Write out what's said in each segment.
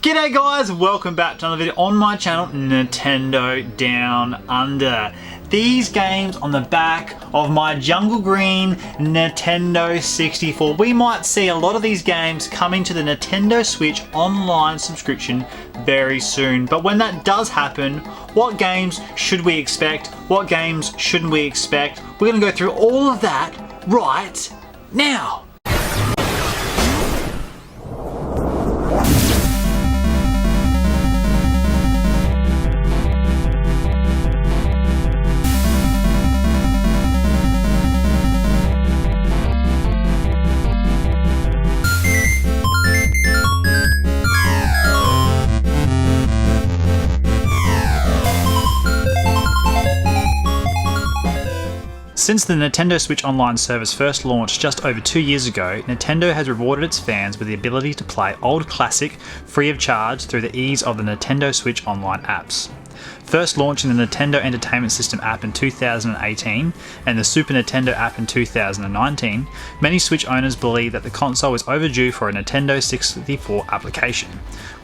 G'day guys, welcome back to another video on my channel, Nintendo Down Under. These games on the back of my Jungle Green Nintendo 64. We might see a lot of these games coming to the Nintendo Switch online subscription very soon. But when that does happen, what games should we expect? What games shouldn't we expect? We're gonna go through all of that right now. Since the Nintendo Switch Online service first launched just over 2 years ago, Nintendo has rewarded its fans with the ability to play old classic free of charge through the ease of the Nintendo Switch Online apps. First launching the Nintendo Entertainment System app in 2018 and the Super Nintendo app in 2019, many Switch owners believe that the console is overdue for a Nintendo 64 application,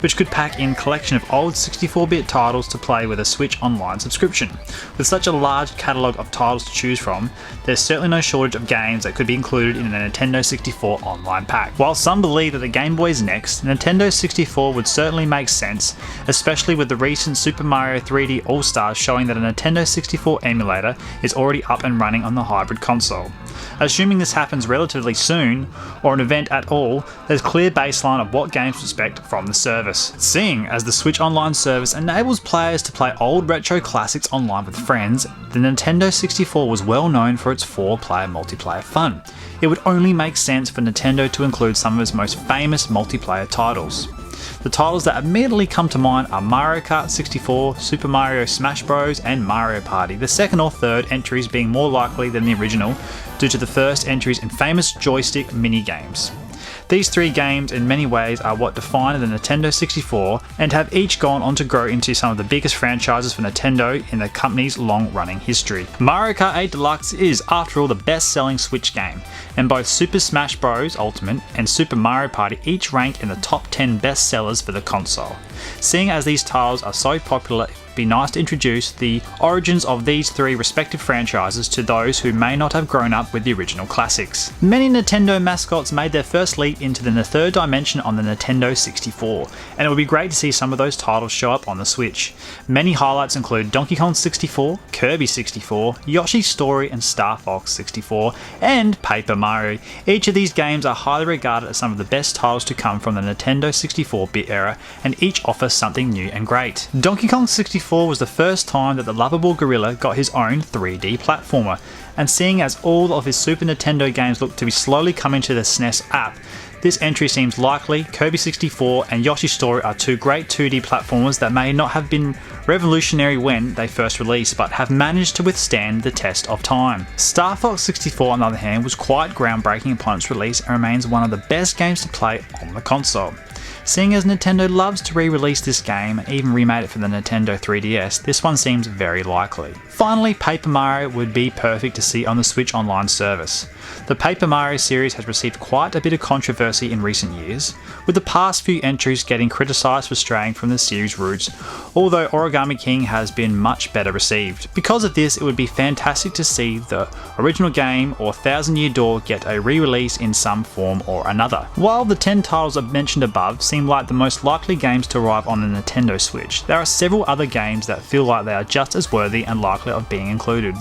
which could pack in a collection of old 64-bit titles to play with a Switch Online subscription. With such a large catalogue of titles to choose from, there's certainly no shortage of games that could be included in a Nintendo 64 Online pack. While some believe that the Game Boy is next, Nintendo 64 would certainly make sense, especially with the recent Super Mario 3D All-Stars showing that a Nintendo 64 emulator is already up and running on the hybrid console. Assuming this happens relatively soon, or an event at all, there's a clear baseline of what games to expect from the service. Seeing as the Switch Online service enables players to play old retro classics online with friends, the Nintendo 64 was well known for its 4-player multiplayer fun. It would only make sense for Nintendo to include some of its most famous multiplayer titles. The titles that immediately come to mind are Mario Kart 64, Super Mario Smash Bros, and Mario Party, the second or third entries being more likely than the original due to the first entries in famous joystick mini-games. These three games in many ways are what define the Nintendo 64 and have each gone on to grow into some of the biggest franchises for Nintendo in the company's long-running history. Mario Kart 8 Deluxe is, after all, the best-selling Switch game, and both Super Smash Bros. Ultimate and Super Mario Party each rank in the top 10 best sellers for the console. Seeing as these titles are so popular, be nice to introduce the origins of these three respective franchises to those who may not have grown up with the original classics. Many Nintendo mascots made their first leap into the third dimension on the Nintendo 64, and it would be great to see some of those titles show up on the Switch. Many highlights include Donkey Kong 64, Kirby 64, Yoshi's Story and Star Fox 64, and Paper Mario. Each of these games are highly regarded as some of the best titles to come from the Nintendo 64-bit era, and each offers something new and great. Donkey Kong 64 was the first time that the lovable gorilla got his own 3D platformer, and seeing as all of his Super Nintendo games look to be slowly coming to the SNES app, this entry seems likely. Kirby 64 and Yoshi's Story are two great 2D platformers that may not have been revolutionary when they first released, but have managed to withstand the test of time. Star Fox 64, on the other hand, was quite groundbreaking upon its release and remains one of the best games to play on the console. Seeing as Nintendo loves to re-release this game and even remade it for the Nintendo 3DS, this one seems very likely. Finally, Paper Mario would be perfect to see on the Switch Online service. The Paper Mario series has received quite a bit of controversy in recent years, with the past few entries getting criticised for straying from the series roots, although Origami King has been much better received. Because of this, it would be fantastic to see the original game or Thousand Year Door get a re-release in some form or another. While the 10 titles I've mentioned above seem like the most likely games to arrive on the Nintendo Switch, there are several other games that feel like they are just as worthy and likely of being included.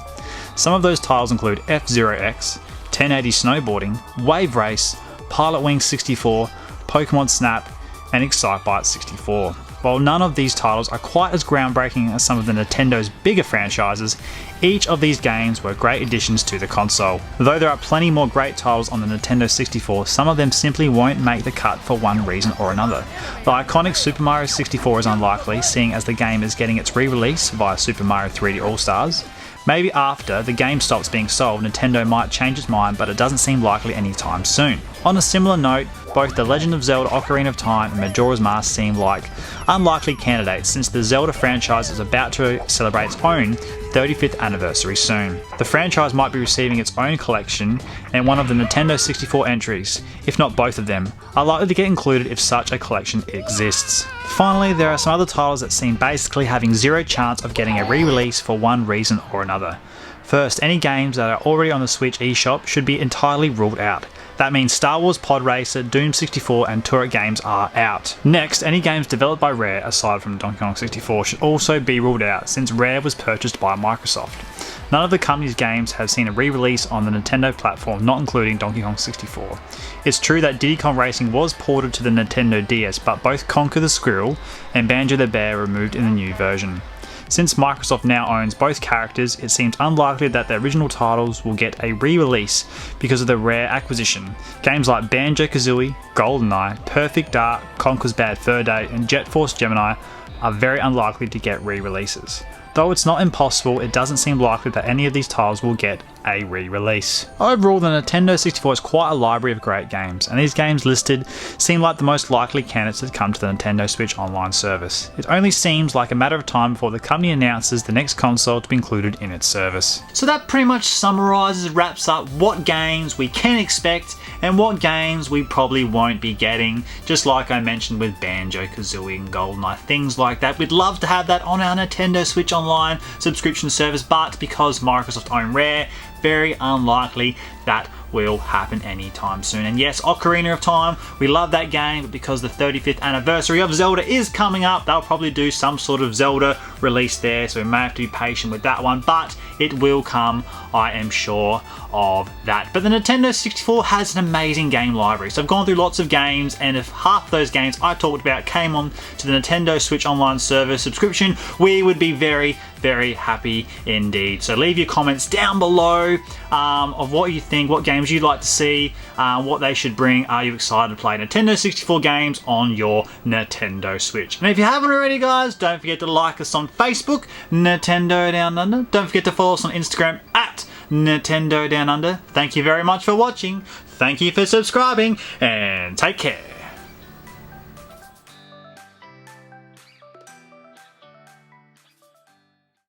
Some of those titles include F-Zero X, 1080 Snowboarding, Wave Race, Pilot Wings 64, Pokemon Snap, and Excitebike 64. While none of these titles are quite as groundbreaking as some of the Nintendo's bigger franchises, each of these games were great additions to the console. Though there are plenty more great titles on the Nintendo 64, some of them simply won't make the cut for one reason or another. The iconic Super Mario 64 is unlikely, seeing as the game is getting its re-release via Super Mario 3D All-Stars. Maybe after the game stops being sold, Nintendo might change its mind, but it doesn't seem likely anytime soon. On a similar note, both The Legend of Zelda Ocarina of Time and Majora's Mask seem like unlikely candidates since the Zelda franchise is about to celebrate its own 35th anniversary soon. The franchise might be receiving its own collection, and one of the Nintendo 64 entries, if not both of them, are likely to get included if such a collection exists. Finally, there are some other titles that seem basically having zero chance of getting a re-release for one reason or another. First, any games that are already on the Switch eShop should be entirely ruled out. That means Star Wars Pod Racer, Doom 64 and Turret games are out. Next, any games developed by Rare aside from Donkey Kong 64 should also be ruled out since Rare was purchased by Microsoft. None of the company's games have seen a re-release on the Nintendo platform, not including Donkey Kong 64. It's true that Diddy Kong Racing was ported to the Nintendo DS, but both Conker the Squirrel and Banjo the Bear were removed in the new version. Since Microsoft now owns both characters, it seems unlikely that the original titles will get a re-release because of the Rare acquisition. Games like Banjo-Kazooie, GoldenEye, Perfect Dark, Conker's Bad Fur Day, and Jet Force Gemini are very unlikely to get re-releases. Though it's not impossible, it doesn't seem likely that any of these titles will get a re-release. Overall, the Nintendo 64 is quite a library of great games, and these games listed seem like the most likely candidates to come to the Nintendo Switch Online service. It only seems like a matter of time before the company announces the next console to be included in its service. So that pretty much summarises, wraps up what games we can expect and what games we probably won't be getting, just like I mentioned with Banjo-Kazooie and GoldenEye, things like that. We'd love to have that on our Nintendo Switch Online subscription service, but because Microsoft own Rare, very unlikely that will happen anytime soon. And yes, Ocarina of Time, we love that game, but because the 35th anniversary of Zelda is coming up, they'll probably do some sort of Zelda release there, so we may have to be patient with that one, but it will come, I am sure of that. But the Nintendo 64 has an amazing game library, so I've gone through lots of games, and if half those games I talked about came on to the Nintendo Switch Online service subscription, we would be very, very happy indeed. So leave your comments down below of what you think, what games you'd like to see, what they should bring. Are you excited to play Nintendo 64 games on your Nintendo Switch? And if you haven't already, guys, don't forget to like us on Facebook, Nintendo Down Under. Don't forget to follow us on Instagram at Nintendo Down Under. Thank you very much for watching. Thank you for subscribing, and take care.